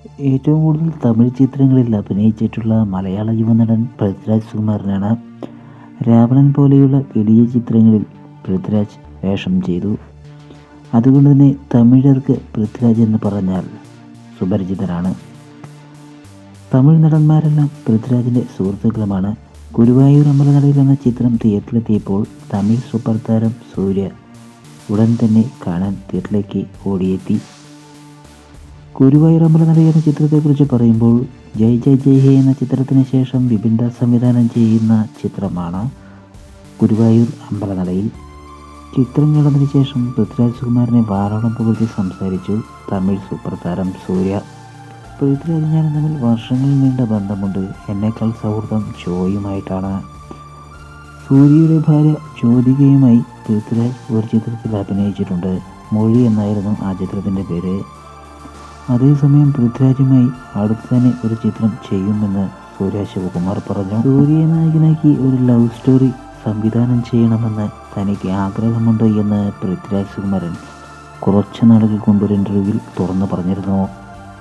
ഏറ്റവും കൂടുതൽ തമിഴ് ചിത്രങ്ങളിൽ അഭിനയിച്ചിട്ടുള്ള മലയാള യുവനടൻ പൃഥ്വിരാജ് സുകുമാരനാണ്. രാവണൻ പോലെയുള്ള വലിയ ചിത്രങ്ങളിൽ പൃഥ്വിരാജ് വേഷം ചെയ്തു. അതുകൊണ്ട് തന്നെ തമിഴർക്ക് പൃഥ്വിരാജ് എന്ന് പറഞ്ഞാൽ സുപരിചിതനാണ്. തമിഴ് നടന്മാരെല്ലാം പൃഥ്വിരാജിൻ്റെ സുഹൃത്തുക്കളുമാണ്. ഗുരുവായൂർ അമ്പലനടയിൽ എന്ന ചിത്രം തിയേറ്ററിലെത്തിയപ്പോൾ തമിഴ് സൂപ്പർ താരം സൂര്യ ഉടൻ തന്നെ കാണാൻ തിയേറ്ററിലേക്ക് ഓടിയെത്തി. ഗുരുവായൂർ അമ്പലനട എന്ന ചിത്രത്തെക്കുറിച്ച് പറയുമ്പോൾ ജയ് ജയ് ജയ് ഹേ എന്ന ചിത്രത്തിന് ശേഷം വിപിൻ ദാസ് സംവിധാനം ചെയ്യുന്ന ചിത്രമാണ് ഗുരുവായൂർ അമ്പലനടയിൽ. ചിത്രം നടന്നതിന് ശേഷം പൃഥ്വിരാജ് സുകുമാരനെ വാരോളം പുകഴ്ത്തി സംസാരിച്ചു തമിഴ് സൂപ്പർ താരം സൂര്യ. പൃഥ്വിരാജ് ഞാനും തമ്മിൽ വർഷങ്ങൾ നീണ്ട ബന്ധമുണ്ട്. എന്നേക്കാൾ സൗഹൃദം ജോയുമായിട്ടാണ്. സൂര്യയുടെ ഭാര്യ ജ്യോതികയുമായി പൃഥ്വിരാജ് ഒരു ചിത്രത്തിൽ അഭിനയിച്ചിട്ടുണ്ട്. മൊഴി എന്നായിരുന്നു ആ ചിത്രത്തിൻ്റെ പേര്. അതേസമയം പൃഥ്വിരാജുമായി അടുത്ത് തന്നെ ഒരു ചിത്രം ചെയ്യുമെന്ന് സൂര്യ ശിവകുമാർ പറഞ്ഞു. സൂര്യയെ നായകനാക്കി ഒരു ലവ് സ്റ്റോറി സംവിധാനം ചെയ്യണമെന്ന് തനിക്ക് ആഗ്രഹമുണ്ട് എന്ന് പൃഥ്വിരാജ് സുകുമാരൻ കുറച്ച് നാളുകൾക്ക് മുമ്പ് ഒരു ഇൻ്റർവ്യൂവിൽ തുറന്നു പറഞ്ഞിരുന്നു.